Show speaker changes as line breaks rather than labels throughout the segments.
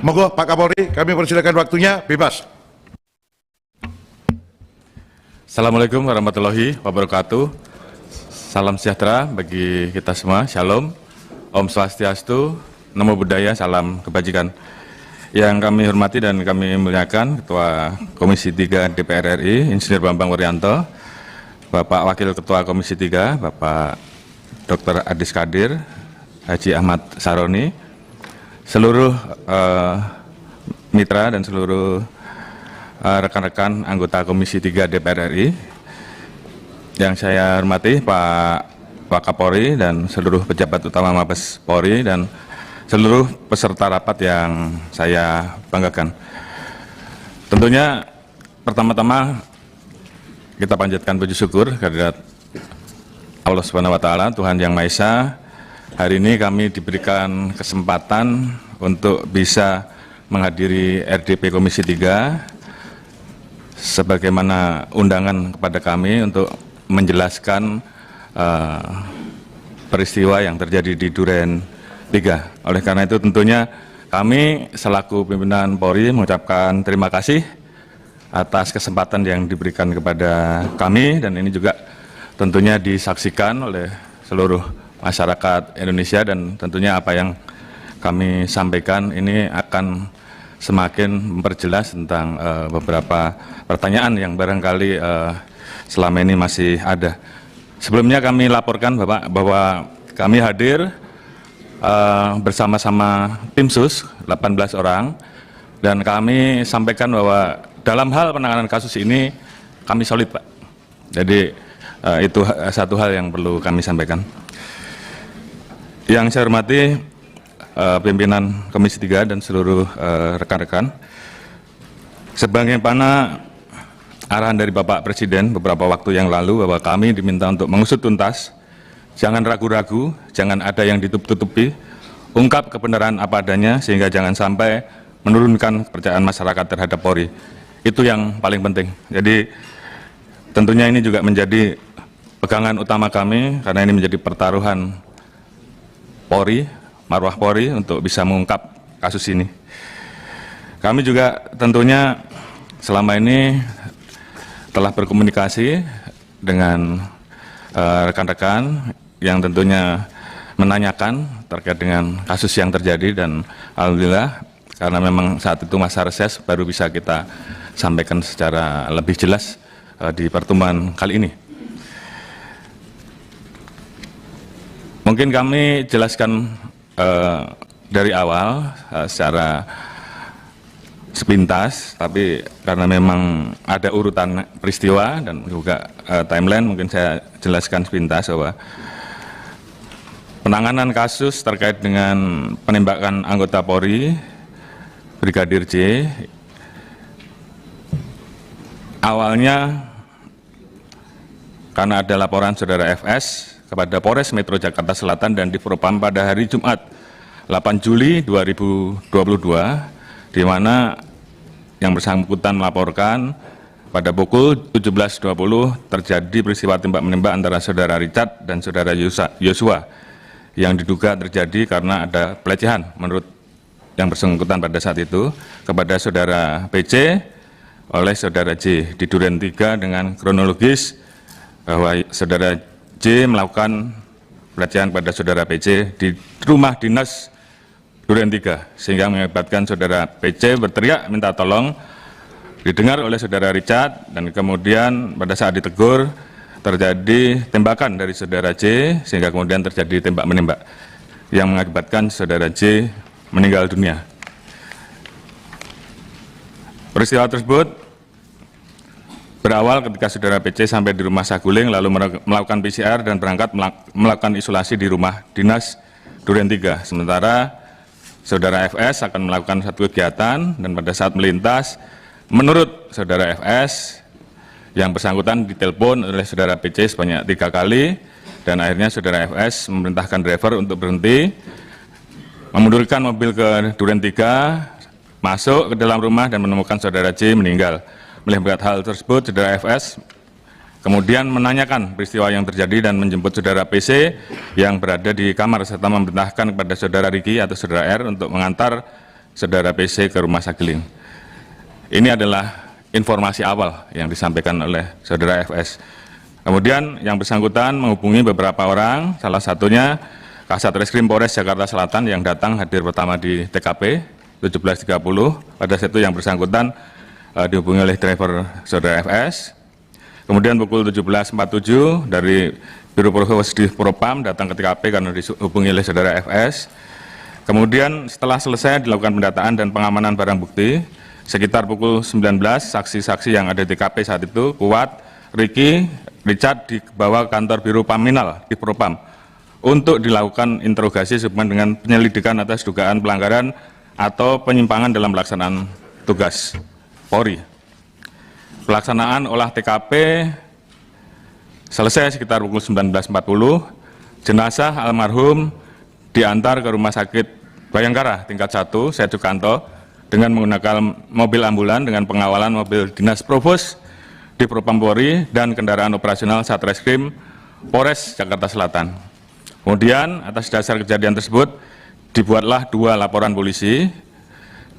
Monggo Pak Kapolri, kami persilakan waktunya, bebas.
Assalamualaikum warahmatullahi wabarakatuh. Salam sejahtera bagi kita semua. Shalom, Om Swastiastu, Namo Buddhaya, salam kebajikan. Yang kami hormati dan kami muliakan Ketua Komisi 3 DPR RI, Insinyur Bambang Wuryanto, Bapak Wakil Ketua Komisi 3, Bapak Dr. Adis Kadir, Haji Ahmad Saroni, seluruh mitra dan seluruh rekan-rekan anggota Komisi 3 DPR RI. Yang saya hormati Pak Kapolri dan seluruh pejabat utama Mabes Polri dan seluruh peserta rapat yang saya banggakan. Tentunya pertama-tama kita panjatkan puji syukur kehadirat Allah Subhanahu wa taala, Tuhan Yang Maha Esa. Hari ini kami diberikan kesempatan untuk bisa menghadiri RDP Komisi 3 sebagaimana undangan kepada kami untuk menjelaskan peristiwa yang terjadi di Duren 3. Oleh karena itu tentunya kami selaku pimpinan Polri mengucapkan terima kasih atas kesempatan yang diberikan kepada kami, dan ini juga tentunya disaksikan oleh seluruh masyarakat Indonesia, dan tentunya apa yang kami sampaikan ini akan semakin memperjelas tentang beberapa pertanyaan yang barangkali selama ini masih ada. Sebelumnya kami laporkan Bapak bahwa kami hadir bersama-sama tim sus 18 orang, dan kami sampaikan bahwa dalam hal penanganan kasus ini kami solid, Pak. Jadi itu satu hal yang perlu kami sampaikan. Yang saya hormati pimpinan Komisi 3 dan seluruh rekan-rekan, sebagaimana arahan dari Bapak Presiden beberapa waktu yang lalu bahwa kami diminta untuk mengusut tuntas, jangan ragu-ragu, jangan ada yang ditutup-tutupi, ungkap kebenaran apa adanya sehingga jangan sampai menurunkan kepercayaan masyarakat terhadap Polri. Itu yang paling penting. Jadi tentunya ini juga menjadi pegangan utama kami karena ini menjadi pertaruhan Polri, marwah Polri untuk bisa mengungkap kasus ini. Kami juga tentunya selama ini telah berkomunikasi dengan rekan-rekan yang tentunya menanyakan terkait dengan kasus yang terjadi, dan alhamdulillah karena memang saat itu masa reses baru bisa kita sampaikan secara lebih jelas di pertemuan kali ini. Mungkin kami jelaskan dari awal secara sepintas, tapi karena memang ada urutan peristiwa dan juga timeline, mungkin saya jelaskan sepintas bahwa penanganan kasus terkait dengan penembakan anggota Polri Brigadir J awalnya karena ada laporan saudara FS kepada Polres Metro Jakarta Selatan dan Divpropam pada hari Jumat 8 Juli 2022, di mana yang bersangkutan melaporkan pada pukul 17.20 terjadi peristiwa tembak-menembak antara saudara Richard dan saudara Yosua yang diduga terjadi karena ada pelecehan menurut yang bersangkutan pada saat itu kepada saudara PC oleh saudara J di Duren 3, dengan kronologis bahwa saudara J melakukan pelecehan pada saudara PC di rumah dinas Duren 3, sehingga mengakibatkan saudara PC berteriak minta tolong, didengar oleh saudara Richard, dan kemudian pada saat ditegur terjadi tembakan dari saudara J sehingga kemudian terjadi tembak-menembak yang mengakibatkan saudara J meninggal dunia. Peristiwa tersebut berawal ketika saudara PC sampai di rumah Saguling lalu melakukan PCR dan berangkat melakukan isolasi di rumah dinas Duren 3. Sementara saudara FS akan melakukan satu kegiatan, dan pada saat melintas, menurut saudara FS, yang bersangkutan ditelepon oleh saudara PC sebanyak 3 kali, dan akhirnya saudara FS memerintahkan driver untuk berhenti, memundurkan mobil ke Duren 3, masuk ke dalam rumah dan menemukan saudara J meninggal. Melihat hal tersebut, saudara FS kemudian menanyakan peristiwa yang terjadi dan menjemput saudara PC yang berada di kamar serta memerintahkan kepada saudara Riki atau saudara R untuk mengantar saudara PC ke Rumah Saguling. Ini adalah informasi awal yang disampaikan oleh saudara FS. Kemudian yang bersangkutan menghubungi beberapa orang, salah satunya Kasat Reskrim Polres Jakarta Selatan yang datang hadir pertama di TKP 17.30. Pada saat itu yang bersangkutan dihubungi oleh driver saudara FS. Kemudian pukul 17.47 dari Biro Provos di Propam datang ke TKP karena dihubungi oleh saudara FS. Kemudian setelah selesai dilakukan pendataan dan pengamanan barang bukti, sekitar pukul 19 saksi-saksi yang ada di TKP saat itu, Kuat, Ricky, Richard dibawa ke kantor Biro Paminal di Propam untuk dilakukan interogasi sehubungan dengan penyelidikan atas dugaan pelanggaran atau penyimpangan dalam pelaksanaan tugas Polri. Pelaksanaan olah TKP selesai sekitar pukul 19.40, jenazah almarhum diantar ke Rumah Sakit Bayangkara tingkat 1, Setu Kanto, dengan menggunakan mobil ambulan dengan pengawalan mobil Dinas Provos di Propam Polri dan kendaraan operasional Satreskrim Polres Jakarta Selatan. Kemudian atas dasar kejadian tersebut dibuatlah 2 laporan polisi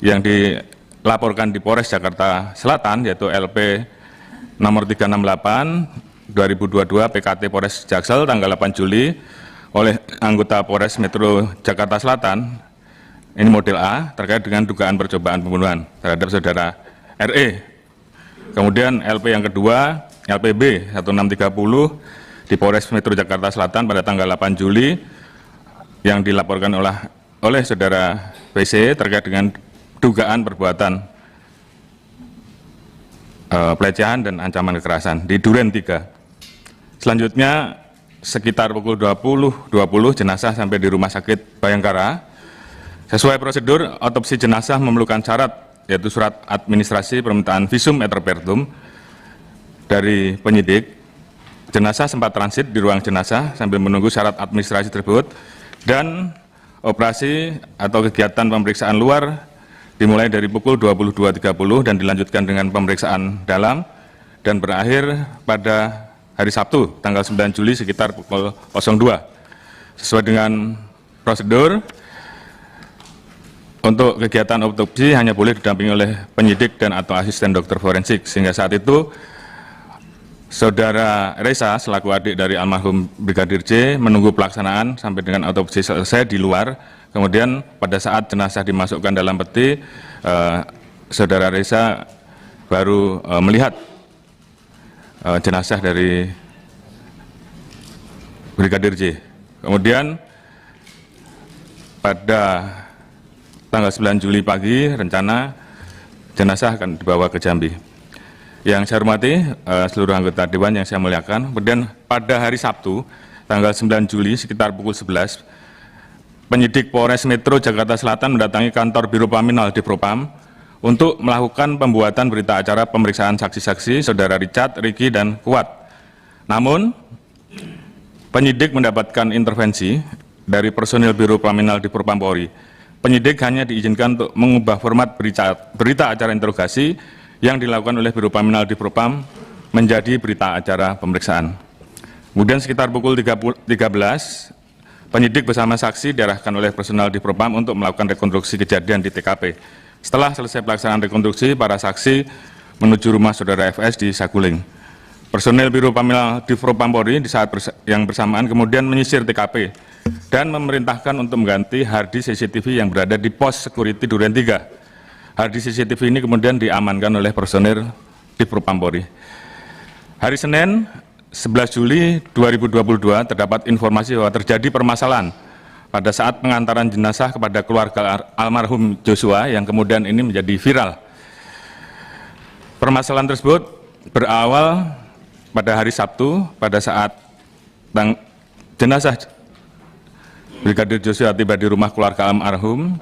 yang dilaporkan di Polres Jakarta Selatan, yaitu LP nomor 368 2022 PKT Polres Jaksel tanggal 8 Juli oleh anggota Polres Metro Jakarta Selatan, ini model A, terkait dengan dugaan percobaan pembunuhan terhadap saudara RE. Kemudian LP yang kedua, LPB 1630 di Polres Metro Jakarta Selatan pada tanggal 8 Juli yang dilaporkan oleh saudara PC terkait dengan dugaan perbuatan pelecehan dan ancaman kekerasan di Duren 3. Selanjutnya sekitar pukul 20.20 jenazah sampai di Rumah Sakit Bayangkara. Sesuai prosedur, otopsi jenazah memerlukan syarat, yaitu surat administrasi permintaan visum et repertum dari penyidik. Jenazah sempat transit di ruang jenazah sambil menunggu syarat administrasi tersebut, dan operasi atau kegiatan pemeriksaan luar dimulai dari pukul 22.30 dan dilanjutkan dengan pemeriksaan dalam dan berakhir pada hari Sabtu, tanggal 9 Juli sekitar pukul 02. Sesuai dengan prosedur, untuk kegiatan autopsi hanya boleh didampingi oleh penyidik dan atau asisten dokter forensik, sehingga saat itu saudara Reza selaku adik dari almarhum Brigadir J menunggu pelaksanaan sampai dengan autopsi selesai di luar. Kemudian pada saat jenazah dimasukkan dalam peti, saudara Reza baru melihat jenazah dari Brigadir J. Kemudian pada tanggal 9 Juli pagi rencana jenazah akan dibawa ke Jambi. Yang saya hormati seluruh anggota Dewan yang saya muliakan. Kemudian pada hari Sabtu tanggal 9 Juli sekitar pukul 11, penyidik Polres Metro Jakarta Selatan mendatangi kantor Biro Paminal di Propam untuk melakukan pembuatan berita acara pemeriksaan saksi-saksi saudara Richard, Ricky, dan Kuat. Namun, penyidik mendapatkan intervensi dari personil Biro Paminal di Propam Polri. Penyidik hanya diizinkan untuk mengubah format berita acara interogasi yang dilakukan oleh Biro Paminal di Propam menjadi berita acara pemeriksaan. Kemudian sekitar pukul 13, penyidik bersama saksi diarahkan oleh personal di Propam untuk melakukan rekonstruksi kejadian di TKP. Setelah selesai pelaksanaan rekonstruksi, para saksi menuju rumah saudara FS di Saguling. Personel Biro Paminal di Propam Polri di saat yang bersamaan kemudian menyisir TKP dan memerintahkan untuk mengganti harddisk CCTV yang berada di pos security Duren 3. Harddisk CCTV ini kemudian diamankan oleh personel di Propam Polri. Hari Senin 11 Juli 2022 terdapat informasi bahwa terjadi permasalahan pada saat pengantaran jenazah kepada keluarga almarhum Joshua yang kemudian ini menjadi viral. Permasalahan tersebut berawal pada hari Sabtu pada saat jenazah Brigadir Joshua tiba di rumah keluarga almarhum.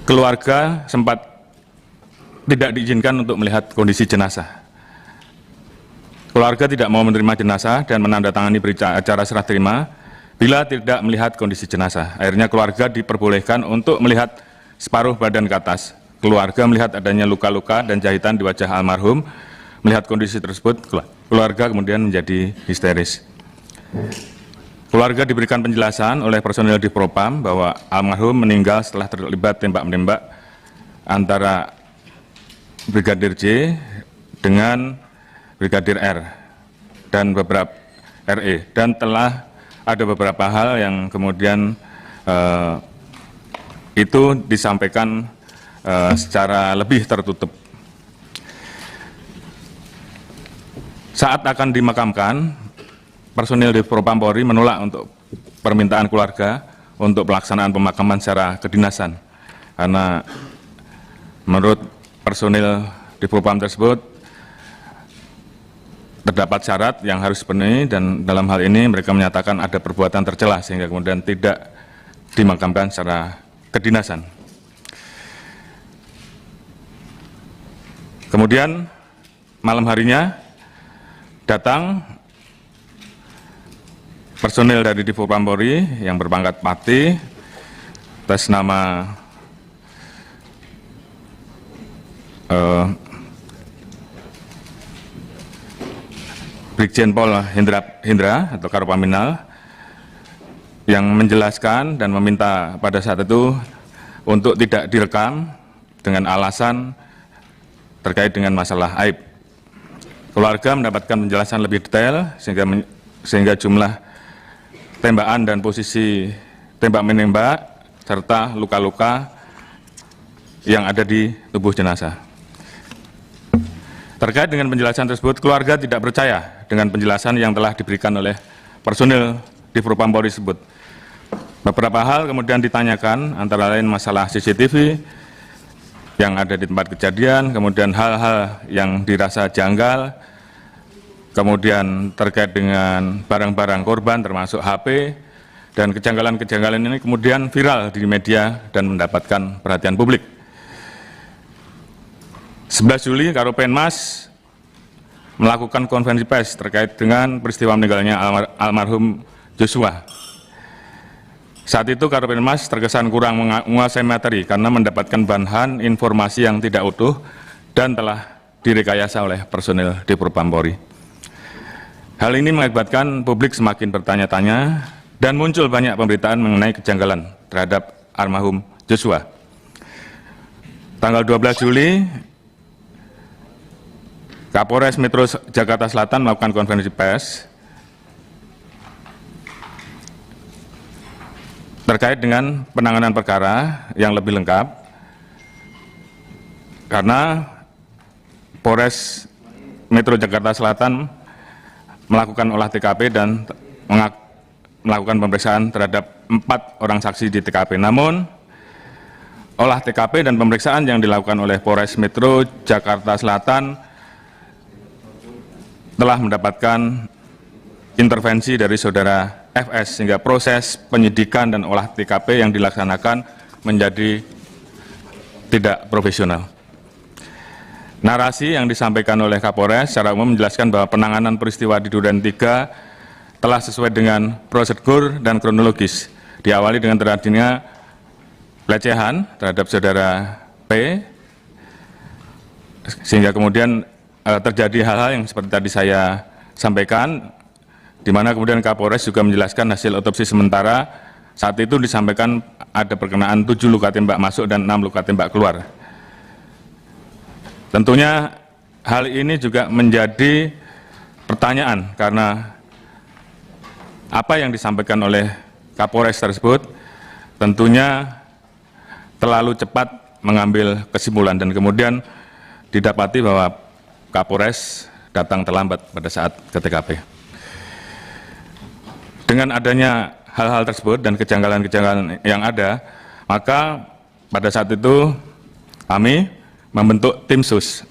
Keluarga sempat tidak diizinkan untuk melihat kondisi jenazah. Keluarga tidak mau menerima jenazah dan menandatangani berita acara serah terima bila tidak melihat kondisi jenazah. Akhirnya keluarga diperbolehkan untuk melihat separuh badan ke atas. Keluarga melihat adanya luka-luka dan jahitan di wajah almarhum. Melihat kondisi tersebut, keluarga kemudian menjadi histeris. Keluarga diberikan penjelasan oleh personil di Propam bahwa almarhum meninggal setelah terlibat tembak-menembak antara Brigadir J dengan Brigadir R dan beberapa RE, dan telah ada beberapa hal yang kemudian itu disampaikan secara lebih tertutup. Saat akan dimakamkan, personil di Propam Polri menolak untuk permintaan keluarga untuk pelaksanaan pemakaman secara kedinasan, karena menurut personil di Propam tersebut terdapat syarat yang harus dipenuhi, dan dalam hal ini mereka menyatakan ada perbuatan tercela sehingga kemudian tidak dimakamkan secara kedinasan. Kemudian malam harinya datang personil dari Divpropam Polri yang berpangkat Pati atas nama Brigjen Pol Hendra atau Karopaminal, yang menjelaskan dan meminta pada saat itu untuk tidak direkam dengan alasan terkait dengan masalah aib. Keluarga mendapatkan penjelasan lebih detail sehingga jumlah tembakan dan posisi tembak menembak serta luka-luka yang ada di tubuh jenazah. Terkait dengan penjelasan tersebut, keluarga tidak percaya dengan penjelasan yang telah diberikan oleh personil di Propam Polri tersebut. Beberapa hal kemudian ditanyakan, antara lain masalah CCTV yang ada di tempat kejadian, kemudian hal-hal yang dirasa janggal, kemudian terkait dengan barang-barang korban termasuk HP, dan kejanggalan-kejanggalan ini kemudian viral di media dan mendapatkan perhatian publik. 11 Juli, Karopenmas melakukan konferensi pers terkait dengan peristiwa meninggalnya almarhum Joshua. Saat itu Karopenmas terkesan kurang menguasai materi karena mendapatkan bahan informasi yang tidak utuh dan telah direkayasa oleh personil di Propam Polri. Hal ini mengakibatkan publik semakin bertanya-tanya dan muncul banyak pemberitaan mengenai kejanggalan terhadap almarhum Joshua. Tanggal 12 Juli, Kapolres Metro Jakarta Selatan melakukan konferensi pers terkait dengan penanganan perkara yang lebih lengkap, karena Polres Metro Jakarta Selatan melakukan olah TKP dan melakukan pemeriksaan terhadap 4 orang saksi di TKP. Namun, olah TKP dan pemeriksaan yang dilakukan oleh Polres Metro Jakarta Selatan telah mendapatkan intervensi dari saudara FS, sehingga proses penyidikan dan olah TKP yang dilaksanakan menjadi tidak profesional. Narasi yang disampaikan oleh Kapolres secara umum menjelaskan bahwa penanganan peristiwa di Duren 3 telah sesuai dengan prosedur dan kronologis, diawali dengan terjadinya pelecehan terhadap saudara P, sehingga kemudian terjadi hal-hal yang seperti tadi saya sampaikan, di mana kemudian Kapolres juga menjelaskan hasil otopsi sementara saat itu disampaikan ada perkenaan 7 luka tembak masuk dan 6 luka tembak keluar. Tentunya hal ini juga menjadi pertanyaan karena apa yang disampaikan oleh Kapolres tersebut tentunya terlalu cepat mengambil kesimpulan, dan kemudian didapati bahwa Kapolres datang terlambat pada saat ke TKP. Dengan adanya hal-hal tersebut dan kejanggalan-kejanggalan yang ada, maka pada saat itu kami membentuk tim sus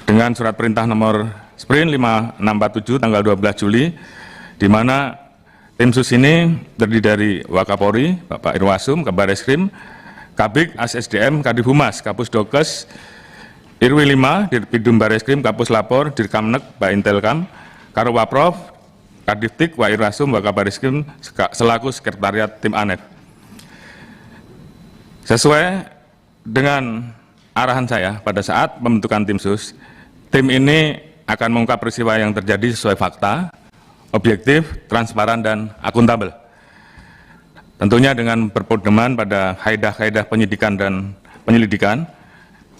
dengan surat perintah nomor Sprint 5647 tanggal 12 Juli, di mana tim sus ini terdiri dari Wakapolri, Bapak Irwasum, Kabar Eskrim, Kabik, ASSDM, Kadifhumas, Kapus Dokes, Irwi 5, Dirpidum Bareskrim, Kapus Lapor, Dirkamnek, Baintelkam, Karowaprov, Kadiftik, Wairwasum, Wakabareskrim, selaku Sekretariat Tim ANEF. Sesuai dengan arahan saya pada saat pembentukan tim sus, tim ini akan mengungkap peristiwa yang terjadi sesuai fakta, objektif, transparan, dan akuntabel. Tentunya dengan berpedoman pada kaidah-kaidah penyidikan dan penyelidikan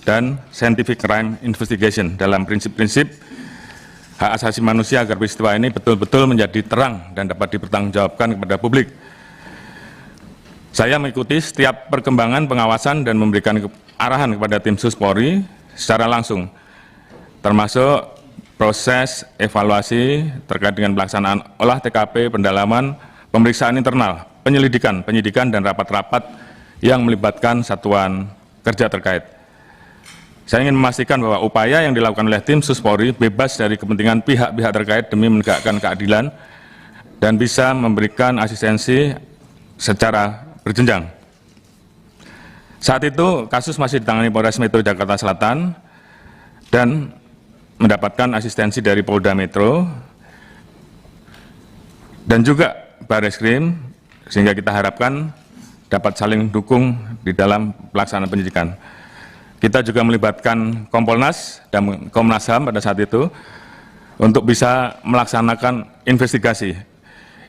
dan scientific crime investigation dalam prinsip-prinsip hak asasi manusia agar peristiwa ini betul-betul menjadi terang dan dapat dipertanggungjawabkan kepada publik. Saya mengikuti setiap perkembangan pengawasan dan memberikan arahan kepada tim Sus Polri secara langsung, termasuk proses evaluasi terkait dengan pelaksanaan olah TKP, pendalaman, pemeriksaan internal, penyidikan, dan rapat-rapat yang melibatkan satuan kerja terkait. Saya ingin memastikan bahwa upaya yang dilakukan oleh tim Sus Polri bebas dari kepentingan pihak-pihak terkait demi menegakkan keadilan dan bisa memberikan asistensi secara berjenjang. Saat itu kasus masih ditangani Polres Metro Jakarta Selatan dan mendapatkan asistensi dari Polda Metro dan juga Bareskrim, sehingga kita harapkan dapat saling dukung di dalam pelaksanaan penyidikan. Kita juga melibatkan Kompolnas dan Komnas HAM pada saat itu untuk bisa melaksanakan investigasi.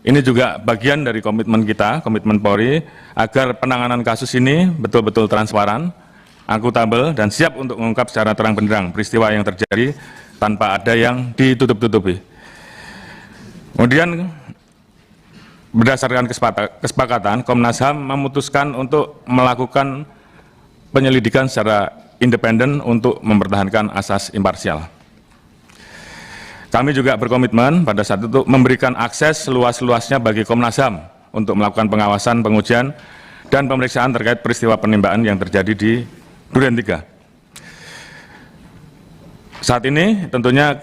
Ini juga bagian dari komitmen kita, komitmen Polri, agar penanganan kasus ini betul-betul transparan, akuntabel, dan siap untuk mengungkap secara terang benderang peristiwa yang terjadi tanpa ada yang ditutup-tutupi. Kemudian berdasarkan kesepakatan, Komnas HAM memutuskan untuk melakukan penyelidikan secara independen untuk mempertahankan asas imparsial. Kami juga berkomitmen pada saat itu memberikan akses seluas-luasnya bagi Komnas HAM untuk melakukan pengawasan, pengujian, dan pemeriksaan terkait peristiwa penembakan yang terjadi di Duren 3. Saat ini tentunya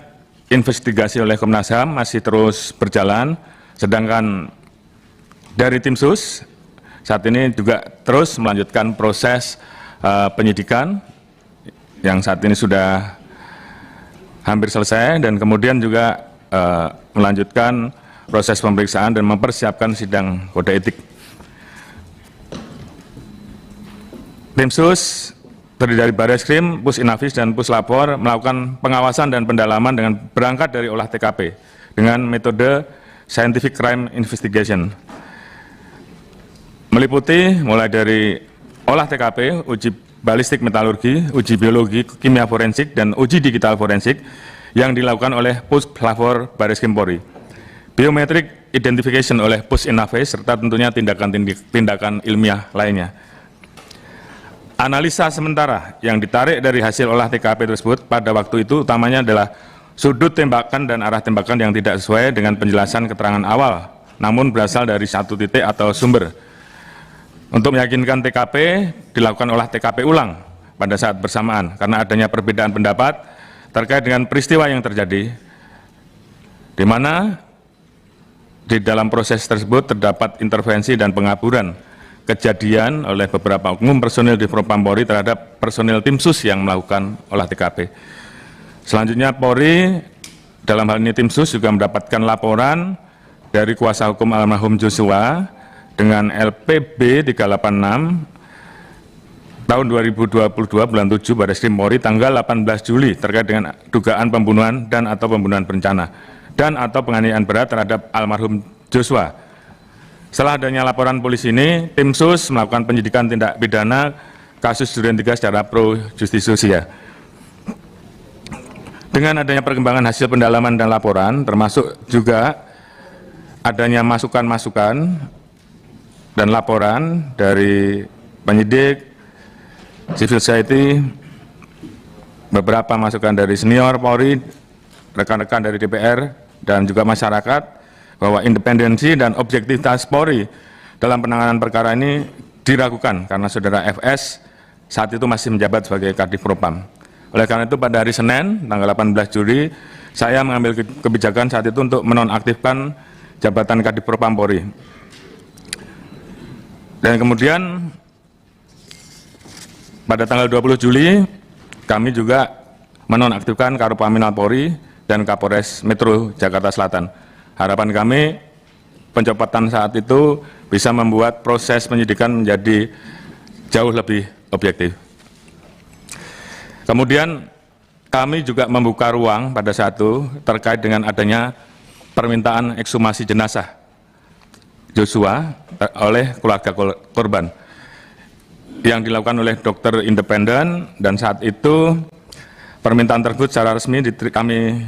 investigasi oleh Komnas HAM masih terus berjalan, sedangkan dari tim Sus saat ini juga terus melanjutkan proses penyidikan yang saat ini sudah hampir selesai, dan kemudian juga melanjutkan proses pemeriksaan dan mempersiapkan sidang kode etik. Tim Sus terdiri dari Bareskrim, Pus Inafis, dan Pus Lapor melakukan pengawasan dan pendalaman dengan berangkat dari olah TKP dengan metode scientific crime investigation. Meliputi mulai dari olah TKP, uji balistik metalurgi, uji biologi, kimia forensik, dan uji digital forensik yang dilakukan oleh Pus Lapor Bareskrim Polri. Biometric identification oleh Pus Inafis, serta tentunya tindakan ilmiah lainnya. Analisa sementara yang ditarik dari hasil olah TKP tersebut pada waktu itu utamanya adalah sudut tembakan dan arah tembakan yang tidak sesuai dengan penjelasan keterangan awal, namun berasal dari satu titik atau sumber. Untuk meyakinkan TKP, dilakukan olah TKP ulang pada saat bersamaan karena adanya perbedaan pendapat terkait dengan peristiwa yang terjadi, di mana di dalam proses tersebut terdapat intervensi dan pengaburan kejadian oleh beberapa oknum personil di Propam Polri terhadap personil tim Sus yang melakukan olah TKP. Selanjutnya Polri, dalam hal ini tim Sus juga mendapatkan laporan dari kuasa hukum almarhum Joshua dengan LPB 386 tahun 2022 bulan 7 Bareskrim Polri tanggal 18 Juli terkait dengan dugaan pembunuhan dan atau pembunuhan berencana dan atau penganiayaan berat terhadap almarhum Joshua. Setelah adanya laporan polisi ini, tim Sus melakukan penyidikan tindak pidana kasus Duren 3 secara pro justisia. Dengan adanya perkembangan hasil pendalaman dan laporan, termasuk juga adanya masukan-masukan dan laporan dari penyidik, civil society, beberapa masukan dari senior Polri, rekan-rekan dari DPR, dan juga masyarakat, bahwa independensi dan objektivitas Polri dalam penanganan perkara ini diragukan karena saudara FS saat itu masih menjabat sebagai Kadif Propam. Oleh karena itu pada hari Senin tanggal 18 Juli saya mengambil kebijakan saat itu untuk menonaktifkan jabatan Kadif Propam Polri. Dan kemudian pada tanggal 20 Juli kami juga menonaktifkan Karopaminal Polri dan Kapolres Metro Jakarta Selatan. Harapan kami pencopotan saat itu bisa membuat proses penyidikan menjadi jauh lebih objektif. Kemudian kami juga membuka ruang pada saat itu terkait dengan adanya permintaan ekshumasi jenazah Joshua oleh keluarga korban yang dilakukan oleh dokter independen, dan saat itu permintaan tersebut secara resmi kami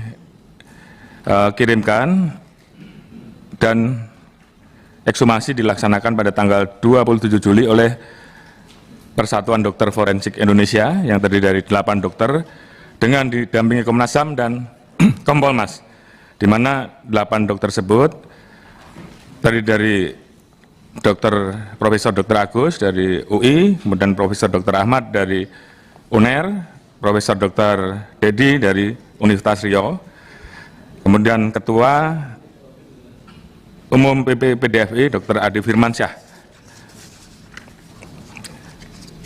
kirimkan dan ekshumasi dilaksanakan pada tanggal 27 Juli oleh Persatuan Dokter Forensik Indonesia yang terdiri dari 8 dokter dengan didampingi Komnas HAM dan Kompolnas, di mana 8 dokter tersebut terdiri dari Profesor Dr. Agus dari UI, kemudian Profesor Dr. Ahmad dari UNER, Profesor Dr. Dedi dari Universitas Riau, kemudian Ketua Umum PP PDFI Dr. Adi Firmansyah,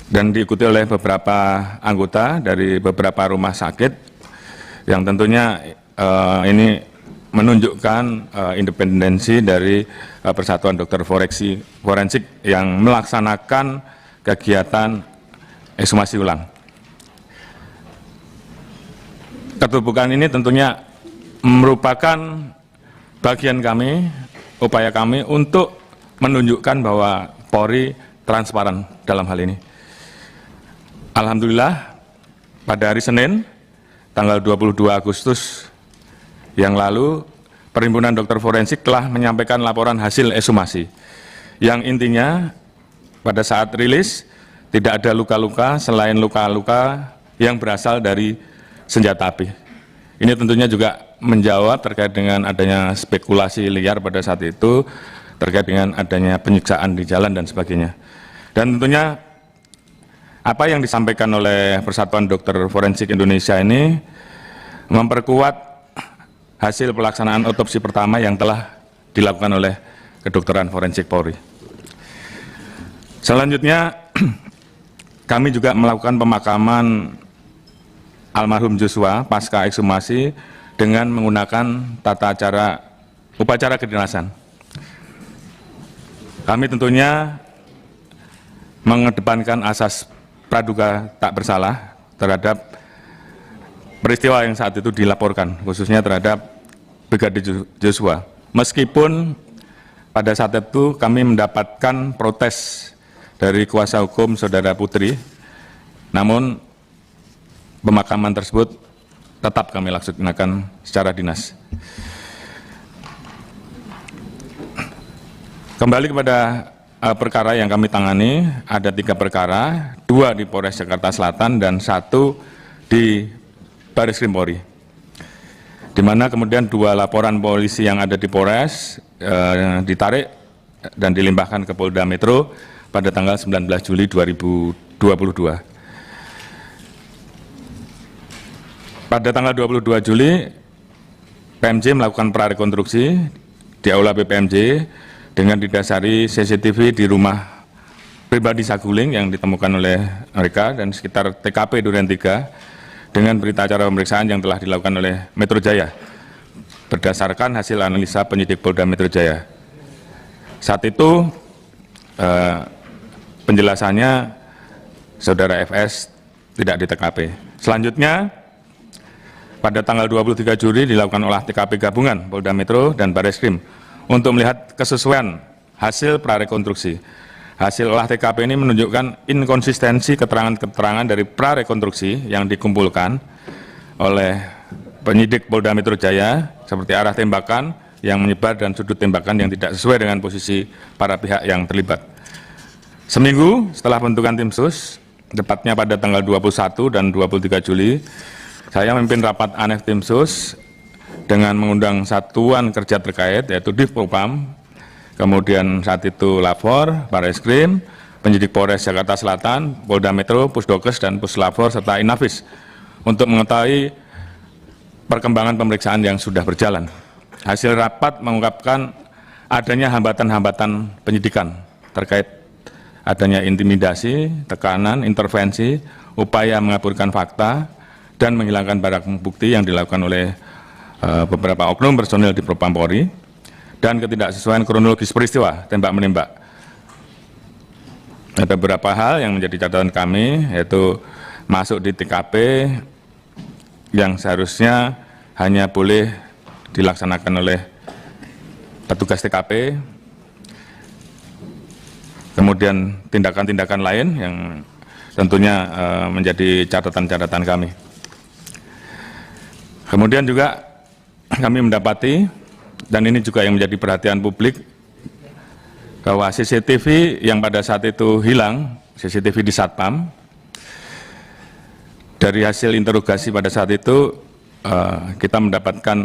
dan diikuti oleh beberapa anggota dari beberapa rumah sakit yang tentunya ini menunjukkan independensi dari Persatuan Dokter Forensik yang melaksanakan kegiatan ekshumasi ulang. Keterbukaan ini tentunya merupakan bagian kami, upaya kami untuk menunjukkan bahwa Polri transparan dalam hal ini. Alhamdulillah, pada hari Senin, tanggal 22 Agustus yang lalu, Perhimpunan Dokter Forensik telah menyampaikan laporan hasil ekshumasi, yang intinya pada saat rilis tidak ada luka-luka selain luka-luka yang berasal dari senjata api. Ini tentunya juga menjawab terkait dengan adanya spekulasi liar pada saat itu, terkait dengan adanya penyiksaan di jalan dan sebagainya. Dan tentunya apa yang disampaikan oleh Persatuan Dokter Forensik Indonesia ini memperkuat hasil pelaksanaan otopsi pertama yang telah dilakukan oleh kedokteran forensik Polri. Selanjutnya, kami juga melakukan pemakaman almarhum Joshua pasca ekshumasi dengan menggunakan upacara kedinasan. Kami tentunya mengedepankan asas praduga tak bersalah terhadap peristiwa yang saat itu dilaporkan, khususnya terhadap Brigadir Joshua. Meskipun pada saat itu kami mendapatkan protes dari kuasa hukum Saudara Putri, namun pemakaman tersebut tetap kami laksanakan secara dinas. Kembali kepada perkara yang kami tangani, ada 3 perkara, 2 di Polres Jakarta Selatan dan 1 di Baris Krim Polri, di mana kemudian 2 laporan polisi yang ada di Polres ditarik dan dilimpahkan ke Polda Metro pada tanggal 19 Juli 2022. Pada tanggal 22 Juli, PMJ melakukan prarekonstruksi di Aula BPMJ dengan didasari CCTV di rumah pribadi Saguling yang ditemukan oleh mereka dan sekitar TKP Duren 3 dengan berita acara pemeriksaan yang telah dilakukan oleh Metro Jaya berdasarkan hasil analisa penyidik Polda Metro Jaya. Saat itu penjelasannya Saudara FS tidak di TKP. Selanjutnya, pada tanggal 23 Juli dilakukan olah TKP gabungan Polda Metro dan Bareskrim untuk melihat kesesuaian hasil prarekonstruksi. Hasil olah TKP ini menunjukkan inkonsistensi keterangan-keterangan dari prarekonstruksi yang dikumpulkan oleh penyidik Polda Metro Jaya, seperti arah tembakan yang menyebar dan sudut tembakan yang tidak sesuai dengan posisi para pihak yang terlibat. Seminggu setelah pembentukan tim sus, tepatnya pada tanggal 21 dan 23 Juli, saya memimpin rapat ANEF tim sus dengan mengundang satuan kerja terkait, yaitu Divpropam, kemudian saat itu Lapor, Bareskrim, penyidik Polres Jakarta Selatan, Polda Metro, Pusdokes, dan Puslapor, serta Inafis untuk mengetahui perkembangan pemeriksaan yang sudah berjalan. Hasil rapat mengungkapkan adanya hambatan-hambatan penyidikan terkait adanya intimidasi, tekanan, intervensi, upaya mengaburkan fakta, dan menghilangkan barang bukti yang dilakukan oleh beberapa oknum personil di Propam Polri, dan ketidaksesuaian kronologis peristiwa tembak-menembak. Ada beberapa hal yang menjadi catatan kami, yaitu masuk di TKP yang seharusnya hanya boleh dilaksanakan oleh petugas TKP, kemudian tindakan-tindakan lain yang tentunya menjadi catatan-catatan kami. Kemudian juga kami mendapati, dan ini juga yang menjadi perhatian publik, bahwa CCTV yang pada saat itu hilang, CCTV di Satpam, dari hasil interogasi pada saat itu kita mendapatkan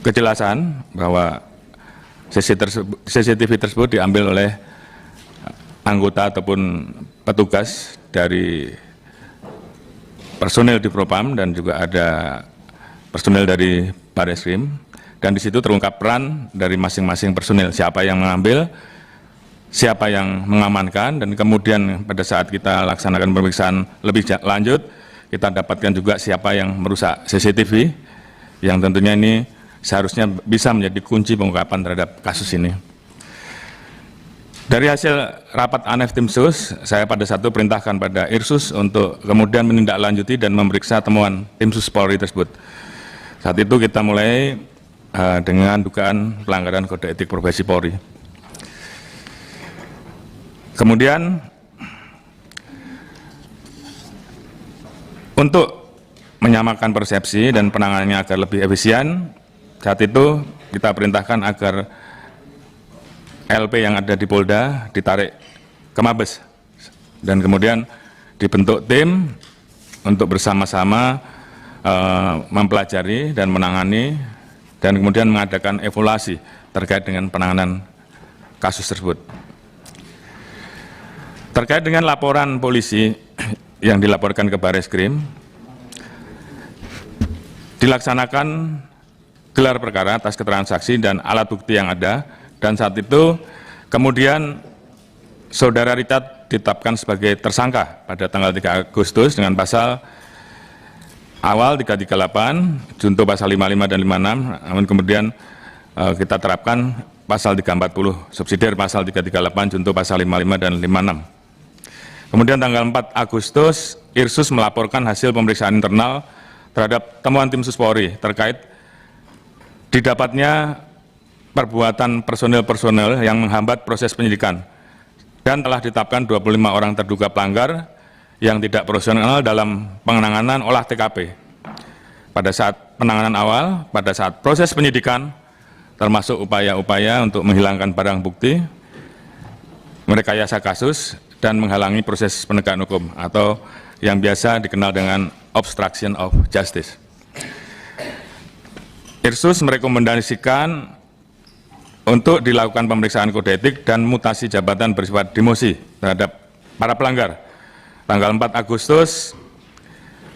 kejelasan bahwa CCTV tersebut diambil oleh anggota ataupun petugas dari personil di Propam dan juga ada personil dari Barreskrim, dan di situ terungkap peran dari masing-masing personil, siapa yang mengambil, siapa yang mengamankan, dan kemudian pada saat kita laksanakan pemeriksaan lebih lanjut, kita dapatkan juga siapa yang merusak CCTV, yang tentunya ini seharusnya bisa menjadi kunci pengungkapan terhadap kasus ini. Dari hasil rapat ANEF Tim Sus, saya pada saat itu perintahkan pada Irsus untuk kemudian menindaklanjuti dan memeriksa temuan Tim Sus Polri tersebut. Saat itu kita mulai dengan dugaan pelanggaran kode etik profesi Polri. Kemudian untuk menyamakan persepsi dan penanganannya agar lebih efisien, saat itu kita perintahkan agar LP yang ada di Polda ditarik ke Mabes, dan kemudian dibentuk tim untuk bersama-sama mempelajari dan menangani, dan kemudian mengadakan evaluasi terkait dengan penanganan kasus tersebut. Terkait dengan laporan polisi yang dilaporkan ke Barreskrim, dilaksanakan gelar perkara atas keterangan saksi dan alat bukti yang ada, dan saat itu kemudian Saudara Richard ditetapkan sebagai tersangka pada tanggal 3 Agustus dengan pasal awal 338, junto pasal 55 dan 56, namun kemudian kita terapkan pasal 340, subsidiar pasal 338, junto pasal 55 dan 56. Kemudian tanggal 4 Agustus, Irsus melaporkan hasil pemeriksaan internal terhadap temuan Tim Sus Polri terkait didapatnya perbuatan personil-personil yang menghambat proses penyidikan, dan telah ditetapkan 25 orang terduga pelanggar yang tidak profesional dalam penanganan olah TKP pada saat penanganan awal, pada saat proses penyidikan, termasuk upaya-upaya untuk menghilangkan barang bukti, merekayasa kasus, dan menghalangi proses penegakan hukum atau yang biasa dikenal dengan obstruction of justice. Irsus merekomendasikan untuk dilakukan pemeriksaan kode etik dan mutasi jabatan bersifat demosi terhadap para pelanggar. Tanggal 4 Agustus,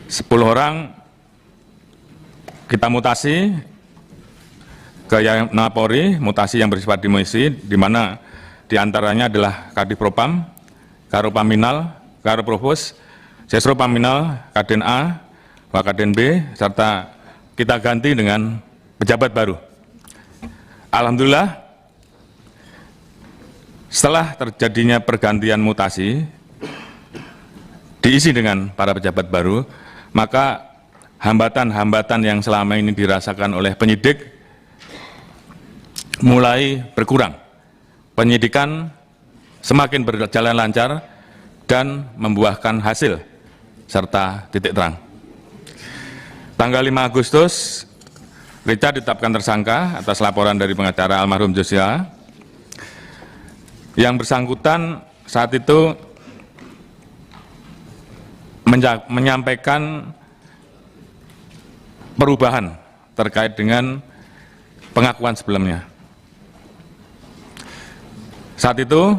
10 orang kita mutasi ke Yayapura Polri, mutasi yang bersifat demosi, di mana diantaranya adalah Kadif Propam, Karopaminal, Karoprovos, Sesro Paminal, Kaden A, Wakaden B, serta kita ganti dengan pejabat baru. Alhamdulillah, setelah terjadinya pergantian mutasi, diisi dengan para pejabat baru, maka hambatan-hambatan yang selama ini dirasakan oleh penyidik mulai berkurang. Penyidikan semakin berjalan lancar dan membuahkan hasil serta titik terang. Tanggal 5 Agustus, Richard ditetapkan tersangka atas laporan dari pengacara almarhum Joshua. Yang bersangkutan saat itu menyampaikan perubahan terkait dengan pengakuan sebelumnya. Saat itu,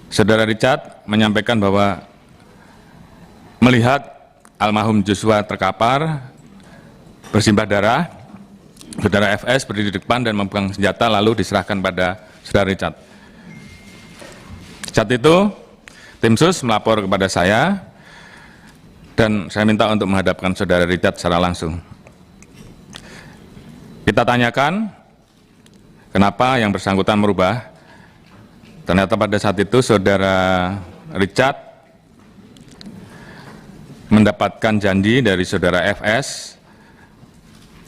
Saudara Richard menyampaikan bahwa melihat almarhum Joshua terkapar, bersimbah darah, Saudara FS berdiri di depan dan memegang senjata lalu diserahkan pada Saudara Richard. Saat itu, Tim Sus melapor kepada saya dan saya minta untuk menghadapkan Saudara Richard secara langsung. Kita tanyakan kenapa yang bersangkutan merubah. Ternyata pada saat itu Saudara Richard mendapatkan janji dari Saudara FS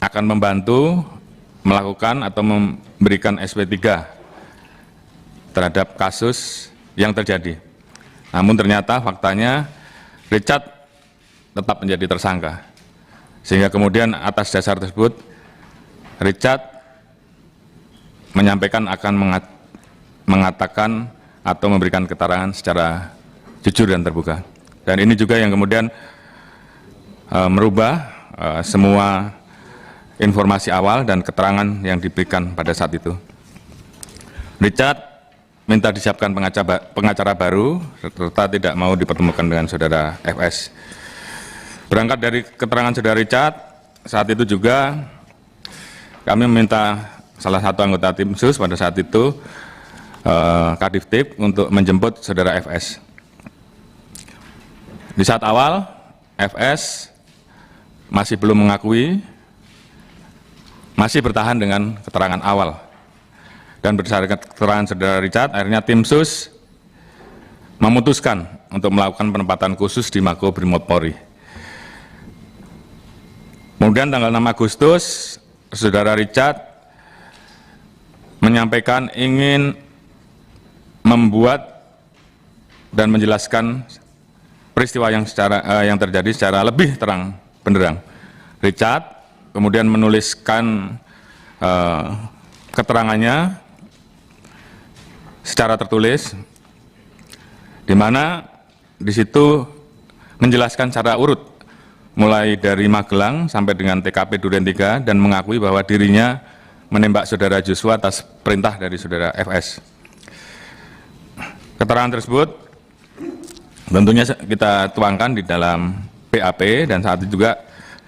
akan membantu melakukan atau memberikan SP3 terhadap kasus yang terjadi. Namun ternyata faktanya Richard tetap menjadi tersangka. Sehingga kemudian atas dasar tersebut Richard menyampaikan akan mengatakan atau memberikan keterangan secara jujur dan terbuka. Dan ini juga yang kemudian merubah semua informasi awal dan keterangan yang diberikan pada saat itu. Richard minta disiapkan pengacara baru serta tidak mau dipertemukan dengan saudara FS. Berangkat dari keterangan saudara Richard, saat itu juga kami meminta salah satu anggota tim sus pada saat itu, Kadiftip, untuk menjemput saudara FS. Di saat awal, FS masih belum mengakui, masih bertahan dengan keterangan awal. Dan berdasarkan keterangan saudara Richard, akhirnya tim sus memutuskan untuk melakukan penempatan khusus di Makobrimob Polri. Kemudian tanggal 6 Agustus, saudara Richard menyampaikan ingin membuat dan menjelaskan peristiwa yang terjadi secara lebih terang benderang. Richard kemudian menuliskan keterangannya secara tertulis, di mana di situ menjelaskan secara urut mulai dari Magelang sampai dengan TKP Duren 3 dan mengakui bahwa dirinya menembak saudara Joshua atas perintah dari saudara FS. Keterangan tersebut tentunya kita tuangkan di dalam BAP dan saat itu juga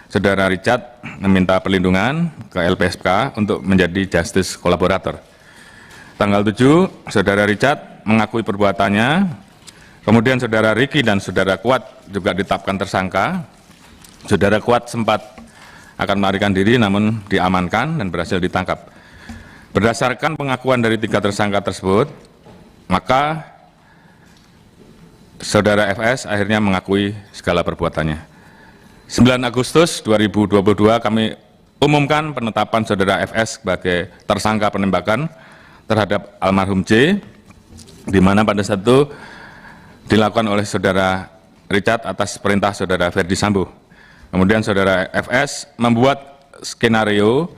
saudara Richard meminta perlindungan ke LPSK untuk menjadi justice kolaborator. Tanggal 7, saudara Richard mengakui perbuatannya, kemudian saudara Riki dan saudara Kuat juga ditetapkan tersangka. Saudara Kuat sempat akan melarikan diri namun diamankan dan berhasil ditangkap. Berdasarkan pengakuan dari 3 tersangka tersebut, maka saudara FS akhirnya mengakui segala perbuatannya. 9 Agustus 2022 kami umumkan penetapan saudara FS sebagai tersangka penembakan terhadap almarhum J, di mana pada saat itu dilakukan oleh saudara Richard atas perintah saudara Ferdi Sambo. Kemudian saudara FS membuat skenario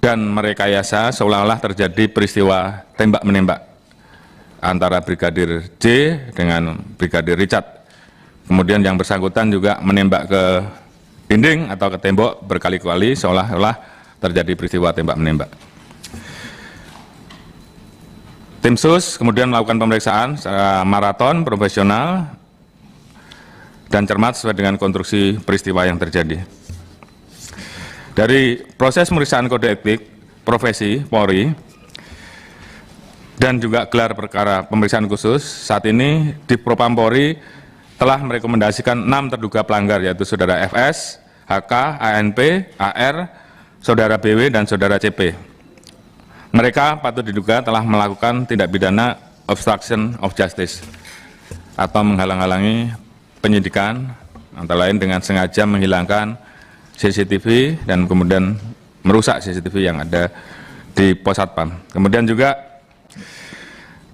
dan merekayasa seolah-olah terjadi peristiwa tembak-menembak antara Brigadir J dengan Brigadir Richard. Kemudian yang bersangkutan juga menembak ke dinding atau ke tembok berkali-kali seolah-olah terjadi peristiwa tembak-menembak. Tim sus kemudian melakukan pemeriksaan secara maraton, profesional, dan cermat sesuai dengan konstruksi peristiwa yang terjadi. Dari proses pemeriksaan kode etik profesi Polri dan juga gelar perkara pemeriksaan khusus, saat ini di Propam Polri telah merekomendasikan 6 terduga pelanggar, yaitu saudara FS, HK, ANP, AR, saudara BW, dan saudara CP. Mereka patut diduga telah melakukan tindak pidana obstruction of justice atau menghalang-halangi penyidikan, antara lain dengan sengaja menghilangkan CCTV dan kemudian merusak CCTV yang ada di Pos Satpam. Kemudian juga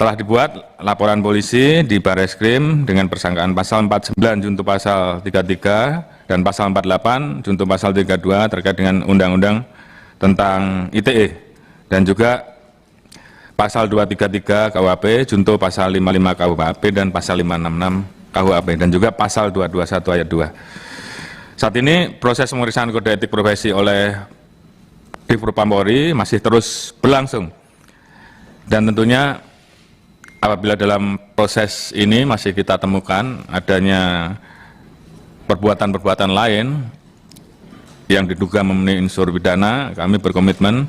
telah dibuat laporan polisi di Barreskrim dengan persangkaan pasal 49 junto pasal 33 dan pasal 48 junto pasal 32 terkait dengan Undang-Undang tentang ITE dan juga pasal 233 KUHP junto pasal 55 KUHP dan pasal 566 KUHP dan juga pasal 221 ayat 2. Saat ini proses pemeriksaan kode etik profesi oleh Divpropam Polri masih terus berlangsung dan tentunya apabila dalam proses ini masih kita temukan adanya perbuatan-perbuatan lain yang diduga memenuhi unsur pidana, kami berkomitmen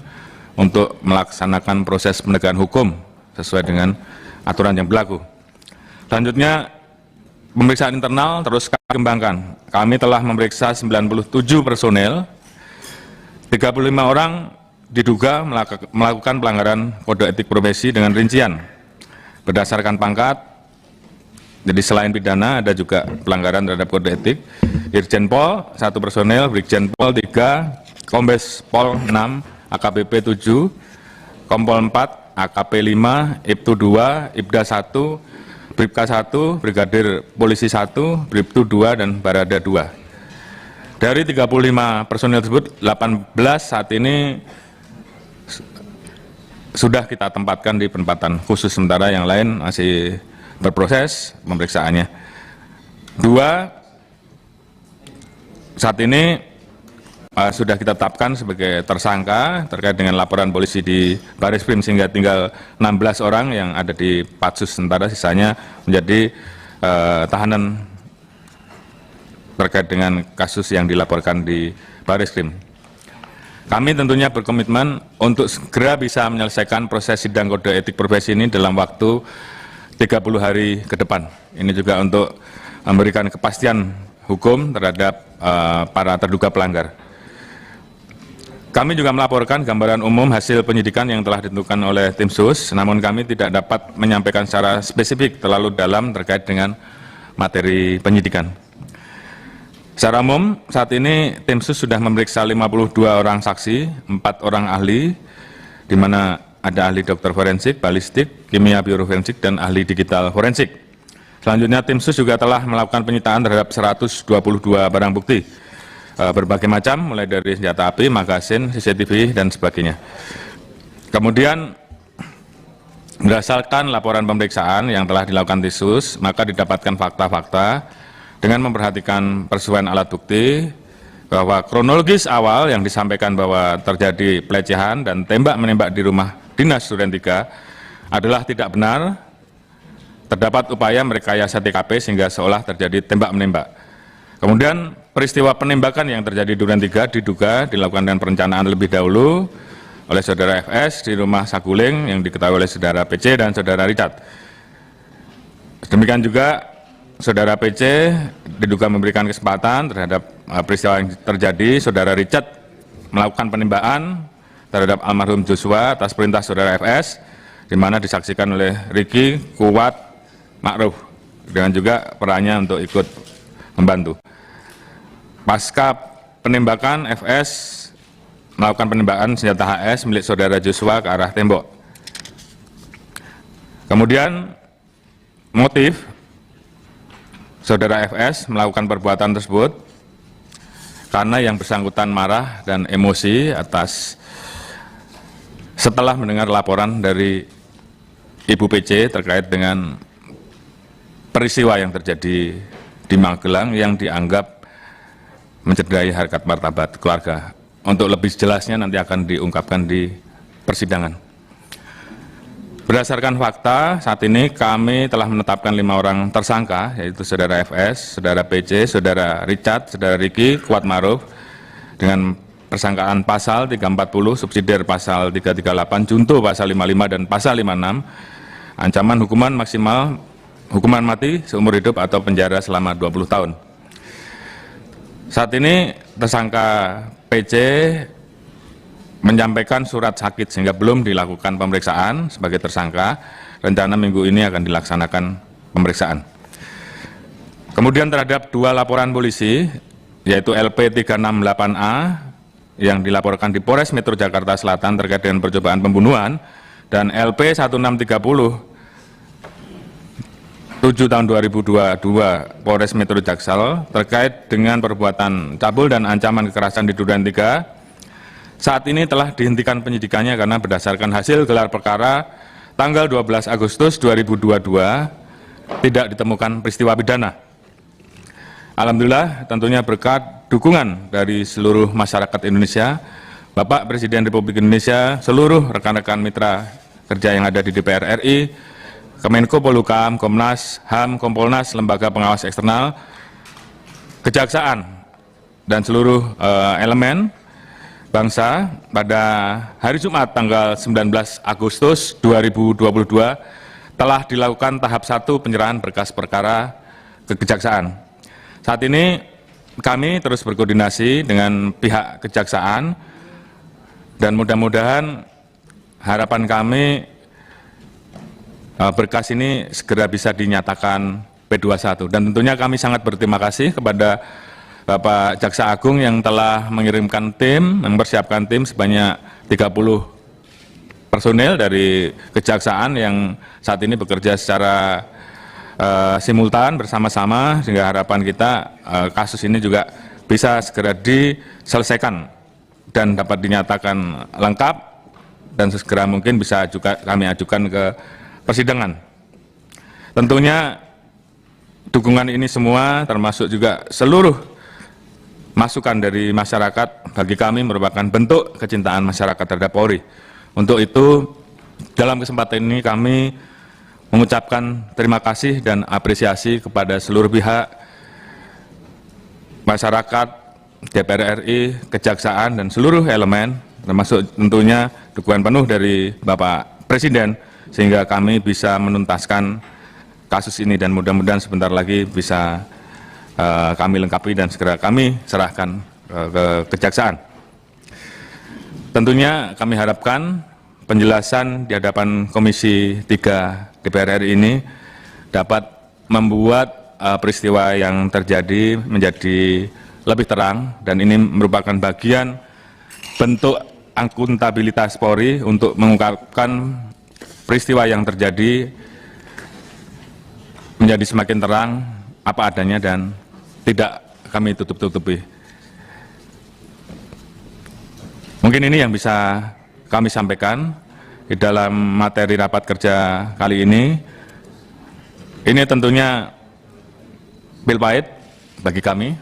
untuk melaksanakan proses penegakan hukum sesuai dengan aturan yang berlaku. Selanjutnya, pemeriksaan internal terus kami kembangkan. Kami telah memeriksa 97 personel, 35 orang diduga melakukan pelanggaran kode etik profesi dengan rincian berdasarkan pangkat. Jadi selain pidana ada juga pelanggaran terhadap kode etik. Irjen Pol 1 personel, Brigjen Pol 3, Kombes Pol 6, AKBP 7, Kompol 4, AKP 5, Ibtu 2, Ibda 1, Bribka 1, Brigadir Polisi 1, Bribtu 2, dan Barada 2. Dari 35 personil tersebut, 18 saat ini sudah kita tempatkan di penempatan khusus, sementara yang lain masih berproses pemeriksaannya. 2 saat ini sudah kita tetapkan sebagai tersangka terkait dengan laporan polisi di Bareskrim, sehingga tinggal 16 orang yang ada di Patsus, sementara sisanya menjadi tahanan terkait dengan kasus yang dilaporkan di Bareskrim. Kami tentunya berkomitmen untuk segera bisa menyelesaikan proses sidang kode etik profesi ini dalam waktu 30 hari ke depan. Ini juga untuk memberikan kepastian hukum terhadap para terduga pelanggar. Kami juga melaporkan gambaran umum hasil penyidikan yang telah ditentukan oleh tim sus, namun kami tidak dapat menyampaikan secara spesifik terlalu dalam terkait dengan materi penyidikan. Secara umum, saat ini tim sus sudah memeriksa 52 orang saksi, 4 orang ahli, di mana ada ahli dokter forensik, balistik, kimia bioforensik, dan ahli digital forensik. Selanjutnya, tim sus juga telah melakukan penyitaan terhadap 122 barang bukti, berbagai macam, mulai dari senjata api, magasin, CCTV, dan sebagainya. Kemudian, berdasarkan laporan pemeriksaan yang telah dilakukan tim sus, maka didapatkan fakta-fakta dengan memperhatikan persesuaian alat bukti, bahwa kronologis awal yang disampaikan bahwa terjadi pelecehan dan tembak-menembak di rumah dinas Duren 3 adalah tidak benar. Terdapat upaya merekayasa TKP sehingga seolah terjadi tembak-menembak. Kemudian peristiwa penembakan yang terjadi di Duren 3 diduga dilakukan dengan perencanaan lebih dahulu oleh saudara FS di rumah Saguling yang diketahui oleh saudara PC dan saudara Richard. Demikian juga saudara PC diduga memberikan kesempatan terhadap peristiwa yang terjadi. Saudara Richard melakukan penembakan terhadap almarhum Joshua atas perintah saudara FS, di mana disaksikan oleh Ricky, Kuat, Ma'ruf, dengan juga perannya untuk ikut membantu. Pasca penembakan, FS melakukan penembakan senjata HS milik saudara Joshua ke arah tembok. Kemudian motif saudara FS melakukan perbuatan tersebut karena yang bersangkutan marah dan emosi setelah mendengar laporan dari Ibu PC terkait dengan peristiwa yang terjadi di Magelang yang dianggap mencederai harkat martabat keluarga. Untuk lebih jelasnya nanti akan diungkapkan di persidangan. Berdasarkan fakta, saat ini kami telah menetapkan 5 orang tersangka, yaitu saudara FS, saudara PC, saudara Richard, saudara Ricky, Kuat Ma'ruf, dengan persangkaan pasal 340, subsidiar pasal 338, junto pasal 55 dan pasal 56, ancaman hukuman maksimal hukuman mati seumur hidup atau penjara selama 20 tahun. Saat ini tersangka PC menyampaikan surat sakit sehingga belum dilakukan pemeriksaan sebagai tersangka. Rencana minggu ini akan dilaksanakan pemeriksaan. Kemudian terhadap 2 laporan polisi, yaitu LP 368A yang dilaporkan di Polres Metro Jakarta Selatan terkait dengan percobaan pembunuhan, dan LP 1630 7 tahun 2022 Polres Metro Jaksel terkait dengan perbuatan cabul dan ancaman kekerasan di Duren 3. Saat ini telah dihentikan penyidikannya karena berdasarkan hasil gelar perkara tanggal 12 Agustus 2022 tidak ditemukan peristiwa pidana. Alhamdulillah, tentunya berkat dukungan dari seluruh masyarakat Indonesia, Bapak Presiden Republik Indonesia, seluruh rekan-rekan mitra kerja yang ada di DPR RI, Kemenko Polhukam, Komnas HAM, Kompolnas, Lembaga Pengawas Eksternal, Kejaksaan, dan seluruh elemen bangsa pada hari Jumat tanggal 19 Agustus 2022 telah dilakukan tahap 1 penyerahan berkas perkara ke Kejaksaan. Saat ini kami terus berkoordinasi dengan pihak Kejaksaan dan mudah-mudahan harapan kami berkas ini segera bisa dinyatakan P21, dan tentunya kami sangat berterima kasih kepada Bapak Jaksa Agung yang telah mengirimkan tim, mempersiapkan tim sebanyak 30 personel dari Kejaksaan yang saat ini bekerja secara simultan bersama-sama, sehingga harapan kita kasus ini juga bisa segera diselesaikan dan dapat dinyatakan lengkap dan segera mungkin bisa juga kami ajukan ke persidangan. Tentunya dukungan ini semua termasuk juga seluruh masukan dari masyarakat bagi kami merupakan bentuk kecintaan masyarakat terhadap Polri. Untuk itu dalam kesempatan ini kami mengucapkan terima kasih dan apresiasi kepada seluruh pihak, masyarakat, DPR RI, Kejaksaan, dan seluruh elemen, termasuk tentunya dukungan penuh dari Bapak Presiden, sehingga kami bisa menuntaskan kasus ini dan mudah-mudahan sebentar lagi bisa kami lengkapi dan segera kami serahkan ke Kejaksaan. Tentunya kami harapkan penjelasan di hadapan Komisi 3 DPR RI ini dapat membuat peristiwa yang terjadi menjadi lebih terang, dan ini merupakan bagian bentuk akuntabilitas Polri untuk mengungkapkan peristiwa yang terjadi menjadi semakin terang apa adanya dan tidak kami tutup-tutupi. Mungkin ini yang bisa kami sampaikan di dalam materi rapat kerja kali ini. Ini tentunya pil pahit bagi kami.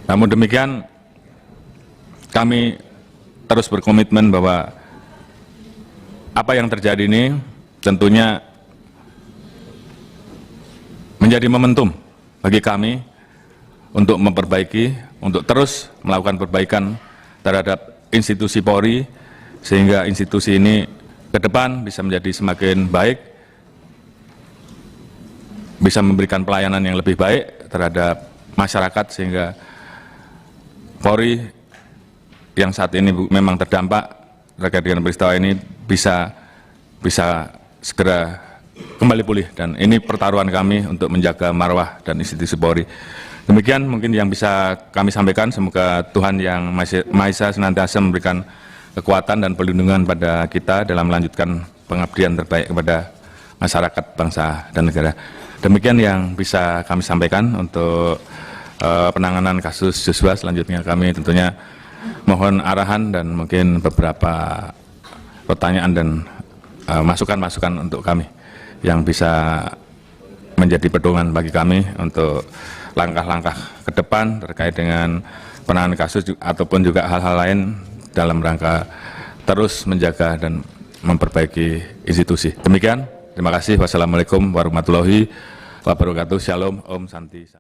Namun demikian, kami terus berkomitmen bahwa apa yang terjadi ini tentunya menjadi momentum bagi kami untuk memperbaiki, untuk terus melakukan perbaikan terhadap institusi Polri, sehingga institusi ini ke depan bisa menjadi semakin baik, bisa memberikan pelayanan yang lebih baik terhadap masyarakat, sehingga Polri yang saat ini memang terdampak terkait dengan peristiwa ini bisa segera kembali pulih, dan ini pertaruhan kami untuk menjaga marwah dan institusi Polri. Demikian mungkin yang bisa kami sampaikan. Semoga Tuhan Yang Maha Esa senantiasa memberikan kekuatan dan perlindungan pada kita dalam melanjutkan pengabdian terbaik kepada masyarakat, bangsa, dan negara. Demikian yang bisa kami sampaikan untuk penanganan kasus Joshua. Selanjutnya kami tentunya mohon arahan dan mungkin beberapa pertanyaan dan masukan-masukan untuk kami yang bisa menjadi pedoman bagi kami untuk langkah-langkah ke depan terkait dengan penanganan kasus ataupun juga hal-hal lain dalam rangka terus menjaga dan memperbaiki institusi. Demikian, terima kasih. Wassalamualaikum warahmatullahi wabarakatuh. Shalom, Om Santi.